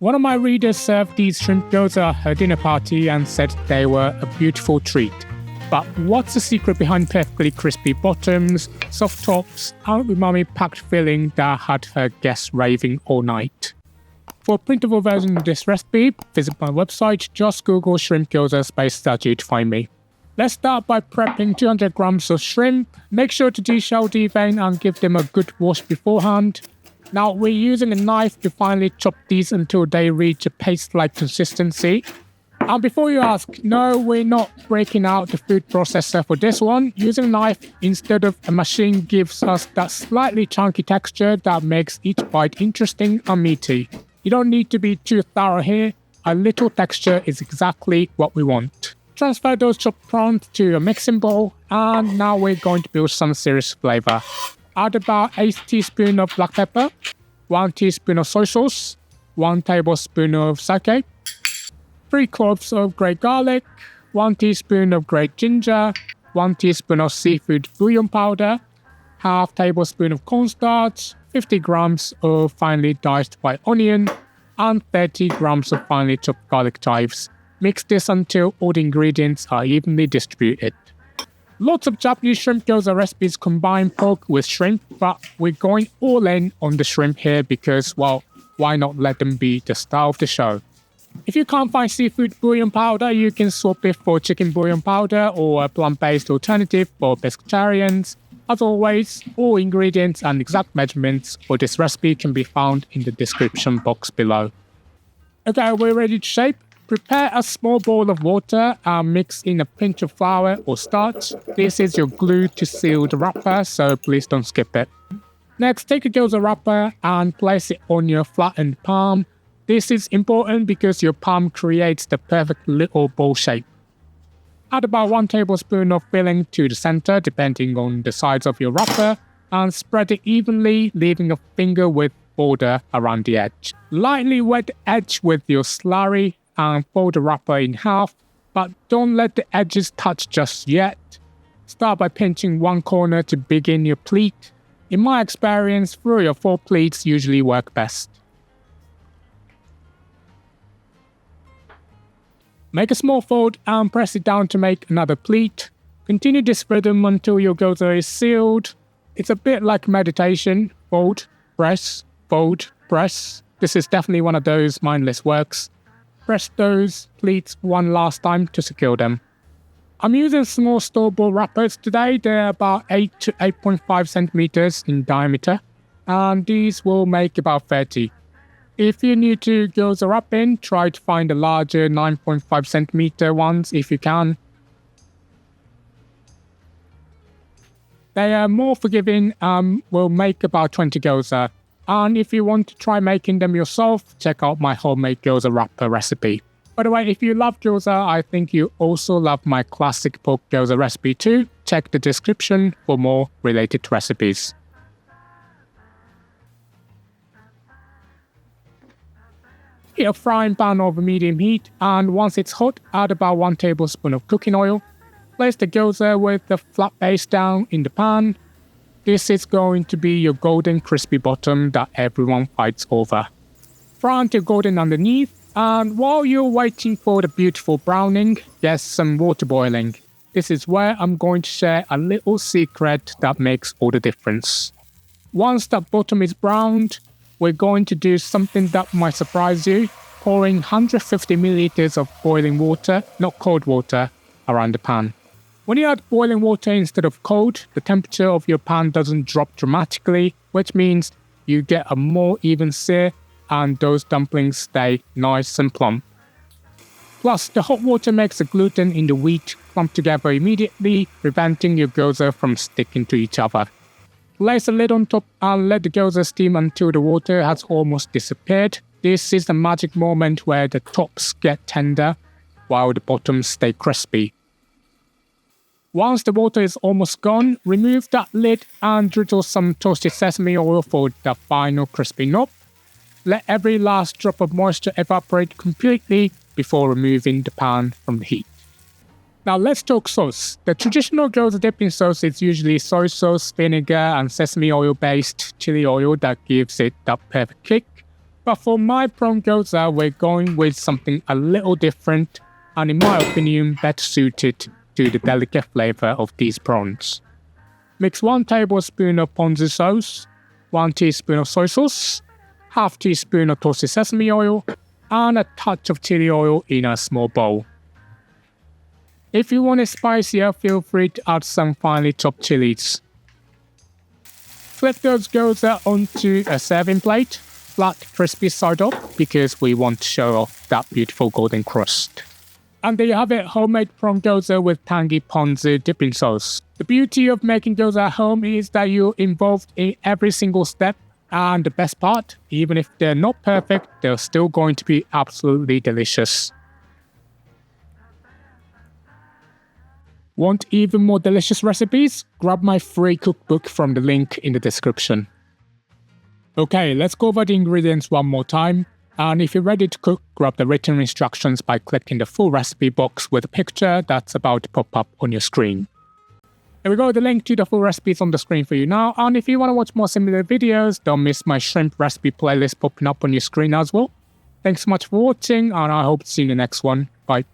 One of my readers served these shrimp gyoza at her dinner party and said they were a beautiful treat. But what's the secret behind perfectly crispy bottoms, soft tops, and umami-packed filling that had her guests raving all night? For a printable version of this recipe, visit my website, just Google shrimp gyoza space statue to find me. Let's start by prepping 200 grams of shrimp. Make sure to deshell, devein, and give them a good wash beforehand. Now we're using a knife to finely chop these until they reach a paste-like consistency. And before you ask, no, we're not breaking out the food processor for this one. Using a knife instead of a machine gives us that slightly chunky texture that makes each bite interesting and meaty. You don't need to be too thorough here. A little texture is exactly what we want. Transfer those chopped prawns to a mixing bowl, and now we're going to build some serious flavor. Add about 8 teaspoons of black pepper, 1 teaspoon of soy sauce, 1 tablespoon of sake, 3 cloves of grated garlic, 1 teaspoon of grated ginger, 1 teaspoon of seafood bouillon powder, half tablespoon of cornstarch, 50 grams of finely diced white onion, and 30 grams of finely chopped garlic chives. Mix this until all the ingredients are evenly distributed. Lots of Japanese shrimp gyoza recipes combine pork with shrimp, but we're going all in on the shrimp here because, well, why not let them be the star of the show? If you can't find seafood bouillon powder, you can swap it for chicken bouillon powder or a plant-based alternative for pescatarians. As always, all ingredients and exact measurements for this recipe can be found in the description box below. Okay, we're ready to shape. Prepare a small bowl of water and mix in a pinch of flour or starch. This is your glue to seal the wrapper, so please don't skip it. Next, take a gyoza wrapper and place it on your flattened palm. This is important because your palm creates the perfect little bowl shape. Add about 1 tablespoon of filling to the center, depending on the size of your wrapper, and spread it evenly, leaving a finger-width border around the edge. Lightly wet the edge with your slurry and fold the wrapper in half, but don't let the edges touch just yet. Start by pinching one corner to begin your pleat. In my experience, 3 or 4 pleats usually work best. Make a small fold and press it down to make another pleat. Continue this rhythm until your gyoza is sealed. It's a bit like meditation. Fold, press, fold, press. This is definitely one of those mindless works. Press those pleats one last time to secure them. I'm using small store-bought wrappers today. They're about 8 to 8.5 centimeters in diameter, and these will make about 30. If you're new to gyoza wrapping, try to find the larger 9.5 centimeter ones if you can. They are more forgiving and will make about 20 gyoza. And if you want to try making them yourself, check out my homemade gyoza wrapper recipe. By the way, if you love gyoza, I think you also love my classic pork gyoza recipe too. Check the description for more related recipes. Heat a frying pan over medium heat, and once it's hot, add about 1 tablespoon of cooking oil. Place the gyoza with the flat base down in the pan. This is going to be your golden crispy bottom that everyone fights over. Fry until golden underneath, and while you're waiting for the beautiful browning, get some water boiling. This is where I'm going to share a little secret that makes all the difference. Once that bottom is browned, we're going to do something that might surprise you, pouring 150 milliliters of boiling water, not cold water, around the pan. When you add boiling water instead of cold, the temperature of your pan doesn't drop dramatically, which means you get a more even sear and those dumplings stay nice and plump. Plus, the hot water makes the gluten in the wheat clump together immediately, preventing your gyoza from sticking to each other. Place a lid on top and let the gyoza steam until the water has almost disappeared. This is the magic moment where the tops get tender while the bottoms stay crispy. Once the water is almost gone, remove that lid and drizzle some toasted sesame oil for the final crispy knob. Let every last drop of moisture evaporate completely before removing the pan from the heat. Now let's talk sauce. The traditional gyoza dipping sauce is usually soy sauce, vinegar and sesame oil based chili oil that gives it that perfect kick. But for my prawn gyoza, we're going with something a little different and in my opinion better suited to the delicate flavor of these prawns. Mix 1 tablespoon of ponzu sauce, 1 teaspoon of soy sauce, half teaspoon of toasted sesame oil, and a touch of chili oil in a small bowl. If you want it spicier, feel free to add some finely chopped chilies. Flip those gyoza onto a serving plate, flat crispy side up because we want to show off that beautiful golden crust. And there you have it, homemade prawn gyoza with tangy ponzu dipping sauce. The beauty of making gyoza at home is that you're involved in every single step, and the best part, even if they're not perfect, they're still going to be absolutely delicious. Want even more delicious recipes? Grab my free cookbook from the link in the description. Okay, let's go over the ingredients one more time. And if you're ready to cook, grab the written instructions by clicking the full recipe box with a picture that's about to pop up on your screen. Here we go, the link to the full recipe is on the screen for you now. And if you want to watch more similar videos, don't miss my shrimp recipe playlist popping up on your screen as well. Thanks so much for watching, and I hope to see you in the next one. Bye.